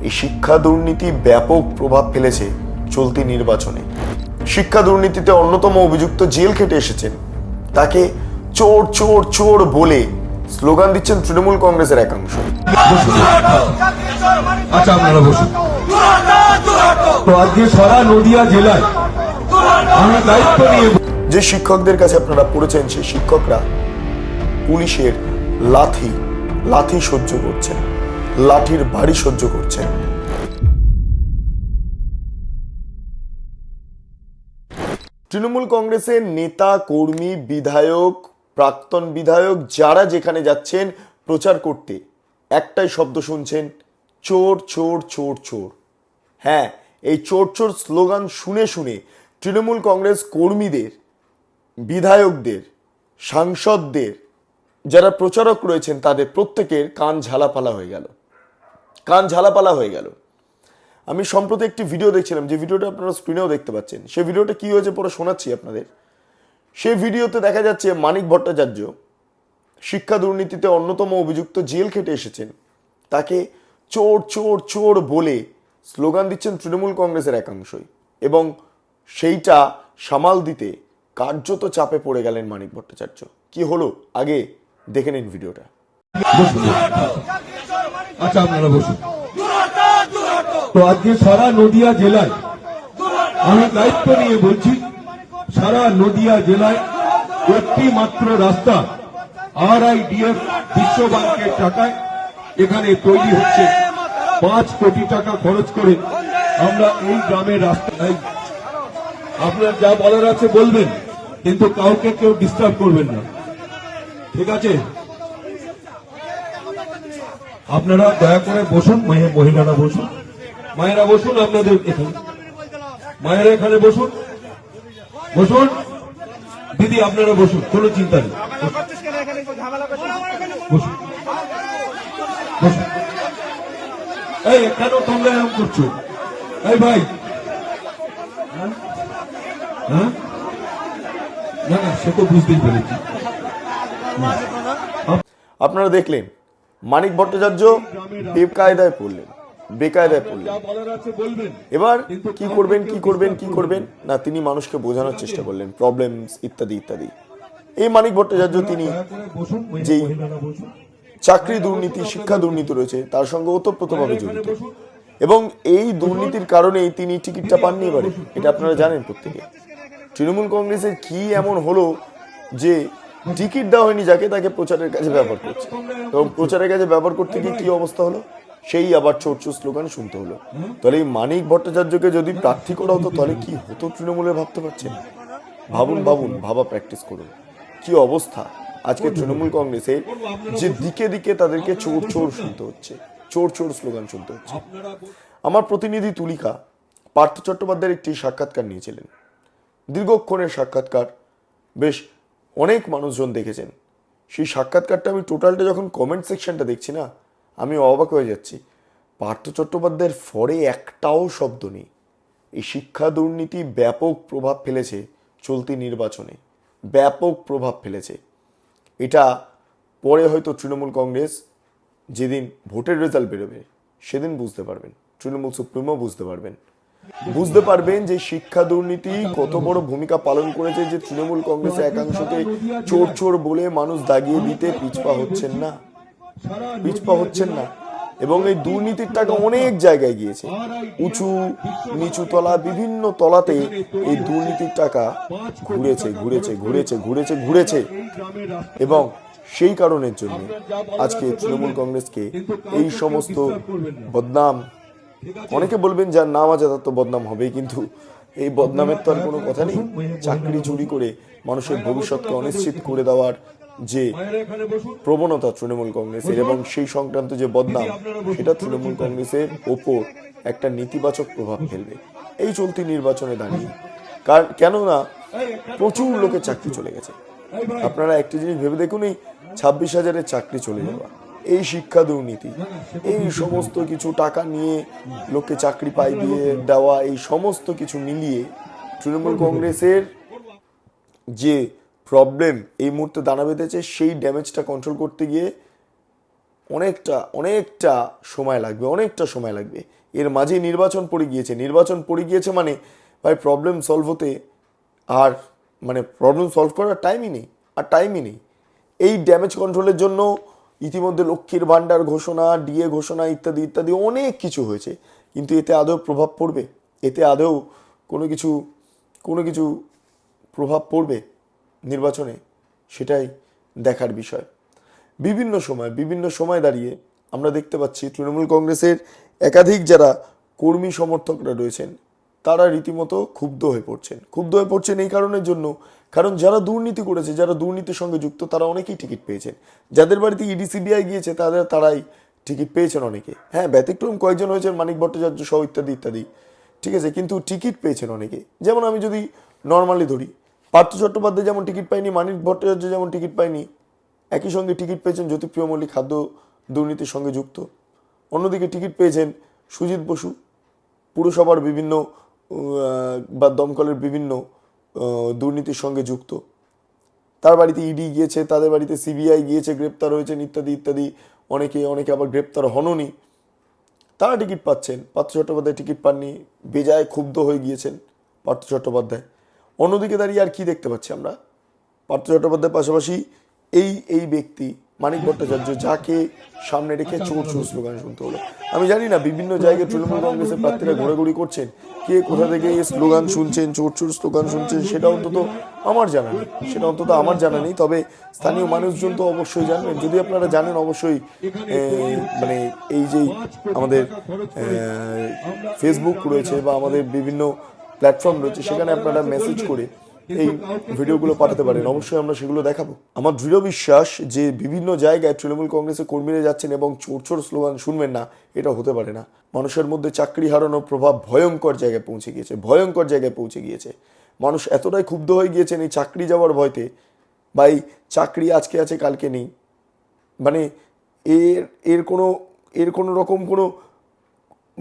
এই শিক্ষা দুর্নীতি ব্যাপক প্রভাব ফেলেছে চলতি নির্বাচনে। শিক্ষা দুর্নীতিতে অন্যতম অভিযুক্ত জেল খেটে এসেছেন, তাকে চোর চোর চোর বলে স্লোগান দিচ্ছেন তৃণমূল কংগ্রেসের একাংশ। আচ্ছা, আপনারা বসুন। তো আজকে সারা নদিয়া জেলায় আমরা দায়িত্ব নিয়ে যে শিক্ষকদের কাছে আপনারা পড়েছেন, সেই শিক্ষকরা পুলিশের লাথি সহ্য করছেন, লাঠির বাড়ি সহ্য করছেন। তৃণমূল কংগ্রেসের নেতা কর্মী, বিধায়ক, প্রাক্তন বিধায়ক যারা যেখানে যাচ্ছেন প্রচার করতে, একটাই শব্দ শুনছেন, চোর চোর চোর চোর। হ্যাঁ, এই চোর চোর স্লোগান শুনে শুনে তৃণমূল কংগ্রেস কর্মীদের, বিধায়কদের, সাংসদদের, যারা প্রচারক রয়েছেন তাদের প্রত্যেকের কান ঝালাপালা হয়ে গেল। আমি সম্প্রতি একটি ভিডিও দেখছিলাম, যে ভিডিওটা আপনারা স্ক্রিনেও দেখতে পাচ্ছেন। সেই ভিডিওটা কি হয়েছে পরে শোনাচ্ছি আপনাদের। সেই ভিডিওতে দেখা যাচ্ছে মানিক ভট্টাচার্য শিক্ষা দুর্নীতিতে অন্যতম অভিযুক্ত জেল খেটে এসেছেন, তাকে চোর চোর চোর বলে স্লোগান দিচ্ছেন তৃণমূল কংগ্রেসের একাংশই, এবং সেইটা সামাল দিতে কার্যত চাপে পড়ে গেলেন মানিক ভট্টাচার্য। কি হলো আগে দেখে নিন ভিডিওটা। আচ্ছা, আপনারা বসুন। তো আজকে সারা নদিয়া জেলায় আমি দায়িত্ব নিয়ে বলছি, সারা নদিয়া জেলায় একটি মাত্র রাস্তা RIDF বিশ্ব ব্যাংকের টাকায় এখানে তৈরি হচ্ছে। 5 কোটি টাকা খরচ করে আমরা এই গ্রামের রাস্তায়, আপনার যা বলার আছে বলবেন, কিন্তু কাউকে কেউ ডিস্টার্ব করবেন না, ঠিক আছে? আপনারা দয়া করে বসুন, মহিলারা বসুন, মায়েরা বসুন, আপনাদের এখানে মায়েরা এখানে বসুন, দিদি আপনারা বসুন, কোনো চিন্তা নেই, বসুন। এই কেন তোমরা এরকম করছো? এই ভাই, হ্যাঁ, না না, সে তো বুঝতেই পেরেছি। আপনারা দেখলেন মানিক ভট্টাচার্য বেকায়দায় পড়লেন। এবার কি করবেন না, তিনি মানুষকে বোঝানোর চেষ্টা করলেন প্রবলেমস ইত্যাদি ইত্যাদি। এই মানিক ভট্টাচার্য তিনি যেই চাকরি দুর্নীতি, শিক্ষা দুর্নীতি রয়েছে তার সঙ্গে ওতপ্রোতভাবে জড়িত, এবং এই দুর্নীতির কারণেই তিনি টিকিটটা পাননি এবারে। এটা আপনারা জানেন প্রত্যেকে। তৃণমূল কংগ্রেসের কি এমন হলো যে টিকিট দেওয়া হয়নি যাকে, তাকে প্রচারের কাজে ব্যবহার করছে, এবং প্রচারের কাজে ব্যবহার করতে গিয়ে কি অবস্থা হলো, সেই আবার চোর চোর স্লোগান শুনতে হলো। তাহলে এই মানিক ভট্টাচার্যকে যদি প্রার্থী করা হতো তাহলে কি হতো তৃণমূলের ভাবতে পারছেন? ভাবা প্র্যাকটিস করুন। কি অবস্থা আজকে তৃণমূল কংগ্রেসের, যে দিকে দিকে তাদেরকে চোর চোর শুনতে হচ্ছে, চোর চোর স্লোগান শুনতে হচ্ছে। আমার প্রতিনিধি তুলিকা পার্থ চট্টোপাধ্যায়ের একটি সাক্ষাৎকার নিয়েছিলেন, দীর্ঘক্ষণের সাক্ষাৎকার, বেশ অনেক মানুষজন দেখেছেন। সেই সাক্ষাৎকারটা আমি টোটালটা যখন কমেন্ট সেকশনটা দেখছি না, আমি অবাক হয়ে যাচ্ছি। পার্থ চট্টোপাধ্যায়ের ফরে একটাও শব্দ নেই। এই শিক্ষা দুর্নীতি ব্যাপক প্রভাব ফেলেছে চলতি নির্বাচনে, ব্যাপক প্রভাব ফেলেছে। এটা পরে হয়তো তৃণমূল কংগ্রেস যেদিন ভোটের রেজাল্ট বেরোবে সেদিন বুঝতে পারবেন, তৃণমূল সুপ্রিমো বুঝতে পারবেন যে শিক্ষা দুর্নীতি কত বড় ভূমিকা পালন করেছে, যে তৃণমূল কংগ্রেসের একাংশকে চোর চোর বলে মানুষ দাগিয়ে দিতে পিছপা হচ্ছেন না। এবং এই দুর্নীতির টাকা অনেক জায়গায় গিয়েছে, উঁচু নিচু তলা, বিভিন্ন তলাতে এই দুর্নীতির টাকা ঘুরেছে, এবং সেই কারণের জন্য আজকে তৃণমূল কংগ্রেসকে এই সমস্ত বদনাম, অনেকে বলবেন যার নাম আছে তার তো বদনাম হবেই, কিন্তু এই বদনামের তো আর কোনো কথা নেই। চাকরি চুরি করে মানুষের ভবিষ্যৎকে অনিশ্চিত করে দেওয়ার যে প্রবণতা তৃণমূল কংগ্রেসের, এবং সেই সংক্রান্ত যে বদনাম, সেটা তৃণমূল কংগ্রেসের ওপর একটা নেতিবাচক প্রভাব ফেলবে এই চলতি নির্বাচনে দাঁড়িয়ে। কেননা প্রচুর লোকের চাকরি চলে গেছে। আপনারা একটি জিনিস ভেবে দেখুন, এই 26,000-এর চাকরি চলে যাওয়া, এই শিক্ষা দুর্নীতি, এই সমস্ত কিছু টাকা নিয়ে লোককে চাকরি পাই দিয়ে দেওয়া, এই সমস্ত কিছু মিলিয়ে তৃণমূল কংগ্রেসের যে প্রবলেম এই মুহূর্তে দানা বেঁধেছে, সেই ড্যামেজটা কন্ট্রোল করতে গিয়ে অনেকটা অনেকটা সময় লাগবে, অনেকটা সময় লাগবে। এর মাঝে নির্বাচন পড়ে গিয়েছে মানে ভাই প্রবলেম সলভ হতে আর মানে প্রবলেম সলভ করার টাইমই নেই। এই ড্যামেজ কন্ট্রোলের জন্য ইতিমধ্যে লক্ষ্মীর ভাণ্ডার ঘোষণা, ডিএ ঘোষণা ইত্যাদি ইত্যাদি অনেক কিছু হয়েছে, কিন্তু এতে আদৌ প্রভাব পড়বে? এতে আদৌ কোনো কিছু প্রভাব পড়বে নির্বাচনে? সেটাই দেখার বিষয়। বিভিন্ন সময় দাঁড়িয়ে আমরা দেখতে পাচ্ছি তৃণমূল কংগ্রেসের একাধিক যারা কর্মী সমর্থকরা রয়েছেন তারা রীতিমতো ক্ষুব্ধ হয়ে পড়ছেন এই কারণের জন্য, কারণ যারা দুর্নীতি করেছে, যারা দুর্নীতির সঙ্গে যুক্ত, তারা অনেকেই টিকিট পেয়েছেন। যাদের বাড়িতে ইডি সিবিআই গিয়েছে তারাই টিকিট পেয়েছেন অনেকে। হ্যাঁ, ব্যতিক্রম কয়েকজন হয়েছেন, মানিক ভট্টাচার্য সহ ইত্যাদি ইত্যাদি, ঠিক আছে, কিন্তু টিকিট পেয়েছেন অনেকে। যেমন আমি যদি নর্মালি ধরি, পার্থ চট্টোপাধ্যায় যেমন টিকিট পায়নি, মানিক ভট্টাচার্য যেমন টিকিট পায়নি, একই সঙ্গে টিকিট পেয়েছেন জ্যোতিপ্রিয় মল্লিক, খাদ্য দুর্নীতির সঙ্গে যুক্ত। অন্যদিকে টিকিট পেয়েছেন সুজিত বসু, পুরসভার বিভিন্ন বা দমকলের বিভিন্ন দুর্নীতির সঙ্গে যুক্ত। তার বাড়িতে ইডি গিয়েছে, তাদের বাড়িতে সিবিআই গিয়েছে, গ্রেপ্তার হয়েছেন ইত্যাদি ইত্যাদি। অনেকে আবার গ্রেপ্তার হননি, তারা টিকিট পাচ্ছেন। পার্থ চট্টোপাধ্যায় টিকিট পাননি, বেজায় ক্ষুব্ধ হয়ে গিয়েছেন পার্থ চট্টোপাধ্যায়। অন্যদিকে দাঁড়িয়ে আর কি দেখতে পাচ্ছি আমরা? পার্থ চট্টোপাধ্যায়ের পাশাপাশি এই ব্যক্তি মানিক ভট্টাচার্য, যাকে সামনে রেখে চোর স্লোগান শুনতে হলো। আমি জানি না বিভিন্ন জায়গায় তৃণমূল কংগ্রেসের প্রার্থীরা ঘোরাঘুরি করছেন, কে কোথা থেকে এই স্লোগান শুনছেন, চোর স্লোগান শুনছেন, সেটা অন্তত আমার জানা নেই। তবে স্থানীয় মানুষজন তো অবশ্যই জানবেন। যদি আপনারা জানেন অবশ্যই মানে এই যে আমাদের ফেসবুক রয়েছে বা আমাদের বিভিন্ন প্ল্যাটফর্ম রয়েছে, সেখানে আপনারা মেসেজ করে এই ভিডিওগুলো পাঠাতে পারেন, অবশ্যই আমরা সেগুলো দেখাবো। আমার দৃঢ় বিশ্বাস যে বিভিন্ন জায়গায় তৃণমূল কংগ্রেসের কর্মীরা যাচ্ছেন এবং চোর স্লোগান শুনবেন না, এটা হতে পারে না। মানুষের মধ্যে চাকরি হারানোর প্রভাব ভয়ঙ্কর জায়গায় পৌঁছে গিয়েছে। মানুষ এতটাই ক্ষুব্ধ হয়ে গিয়েছেন এই চাকরি যাওয়ার ভয়তে, বা এই চাকরি আজকে আছে কালকে নেই, মানে এর কোনো রকম কোনো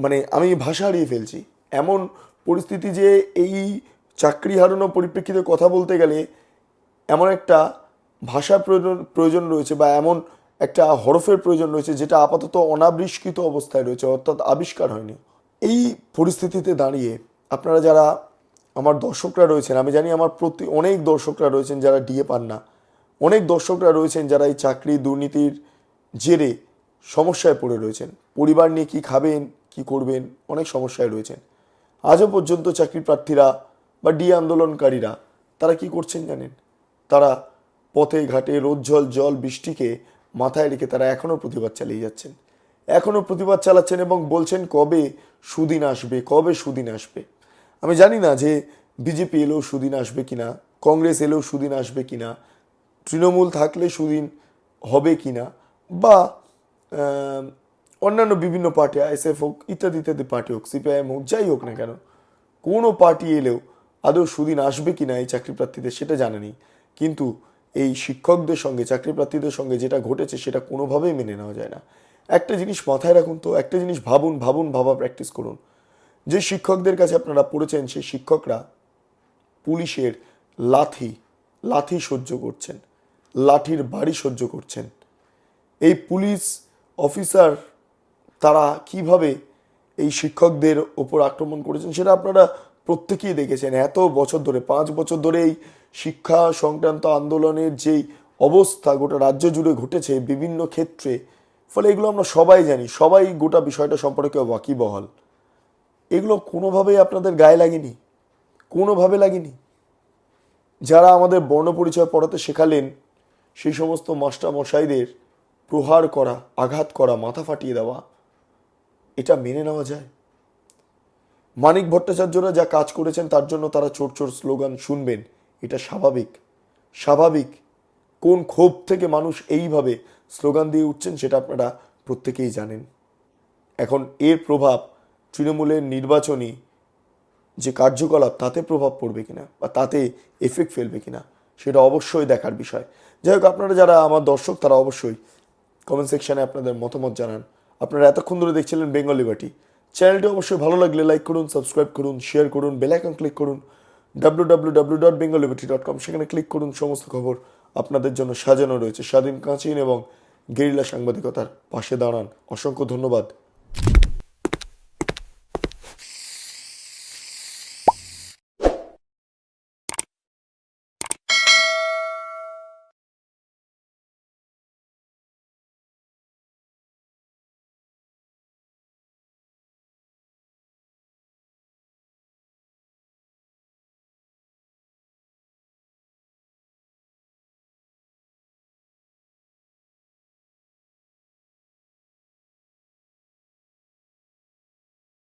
মানে আমি ভাষা হারিয়ে ফেলছি। এমন পরিস্থিতি যে এই চাকরি হারানোর পরিপ্রেক্ষিতে কথা বলতে গেলে এমন একটা ভাষার প্রয়োজন রয়েছে, বা এমন একটা হরফের প্রয়োজন রয়েছে যেটা আপাতত অনাবিষ্কৃত অবস্থায় রয়েছে, অর্থাৎ আবিষ্কার হয়নি। এই পরিস্থিতিতে দাঁড়িয়ে আপনারা যারা আমার দর্শকরা রয়েছেন, আমি জানি আমার প্রতি অনেক দর্শকরা রয়েছেন যারা ডিএ পান না, অনেক দর্শকরা রয়েছেন যারা এই চাকরি দুর্নীতির জেরে সমস্যায় পড়ে রয়েছেন, পরিবার নিয়ে কি খাবেন কি করবেন অনেক সমস্যায় রয়েছেন। আজও পর্যন্ত চাকরি প্রার্থীরা বা ডিএ আন্দোলনকারীরা তারা কি করছেন জানেন? তারা পথে ঘাটে রোজ্জ্বল জল বৃষ্টিকে মাথায় রেখে তারা এখনও প্রতিবাদ চালাচ্ছেন এবং বলছেন কবে সুদিন আসবে। আমি জানি না যে বিজেপি এলেও সুদিন আসবে কিনা, কংগ্রেস এলেও সুদিন আসবে কিনা, তৃণমূল থাকলে সুদিন হবে কিনা, বা অন্যান্য বিভিন্ন পার্টি, আইএসএফ হোক ইত্যাদি পার্টি হোক, সিপিআইএম হোক, যাই হোক না কেন, কোনো পার্টি এলেও আদৌ সুদিন আসবে কিনা এই চাকরি প্রার্থীদের সেটা জানা নেই। কিন্তু এই শিক্ষকদের সঙ্গে, চাকরি প্রার্থীদের সঙ্গে যেটা ঘটেছে সেটা কোনোভাবেই মেনে নেওয়া যায় না। একটা জিনিস মাথায় রাখুন তো, একটা জিনিস ভাবা প্র্যাকটিস করুন। যে শিক্ষকদের কাছে আপনারা পড়েছেন, সেই শিক্ষকরা পুলিশের লাথি সহ্য করছেন, লাঠির বাড়ি সহ্য করছেন। এই পুলিশ অফিসার তারা কিভাবে এই শিক্ষকদের ওপর আক্রমণ করেছেন সেটা আপনারা প্রত্যেকেই দেখেছেন। এত বছর ধরে, 5 বছর ধরে এই শিক্ষা সংক্রান্ত আন্দোলনের যেই অবস্থা গোটা রাজ্য জুড়ে ঘটেছে বিভিন্ন ক্ষেত্রে, ফলে এগুলো আমরা সবাই জানি, সবাই গোটা বিষয়টা সম্পর্কে ওয়াকিবহাল। এগুলো কোনোভাবেই আপনাদের গায়ে লাগেনি। যারা আমাদের বর্ণ পরিচয় পড়াতে শেখালেন, সেই সমস্ত মাস্টার মশাইদের প্রহার করা, আঘাত করা, মাথা ফাটিয়ে দেওয়া, এটা মেনে নেওয়া যায়? মানিক ভট্টাচার্যরা যা কাজ করেছেন তার জন্য তারা চোর স্লোগান শুনবেন, এটা স্বাভাবিক। কোন ক্ষোভ থেকে মানুষ এইভাবে স্লোগান দিয়ে উঠছেন সেটা আপনারা প্রত্যেকেই জানেন। এখন এর প্রভাব তৃণমূলের নির্বাচনী যে কার্যকলাপ তাতে প্রভাব পড়বে কিনা বা তাতে এফেক্ট ফেলবে কিনা সেটা অবশ্যই দেখার বিষয়। যাই হোক, আপনারা যারা আমার দর্শক তারা অবশ্যই কমেন্ট সেকশনে আপনাদের মতামত জানান। আপনারা এতক্ষণ ধরে দেখছিলেন বেঙ্গল লিবার্টি। চ্যানেলটি অবশ্যই ভালো লাগলে লাইক করুন, সাবস্ক্রাইব করুন, শেয়ার করুন, বেল আইকন ক্লিক করুন, www.bengalliberty.com সেখানে ক্লিক করুন। সমস্ত খবর আপনাদের জন্য সাজানো রয়েছে স্বাধীন কাঁচিন এবং গেরিলা সাংবাদিকতার পাশে দাঁড়ান। অসংখ্য ধন্যবাদ।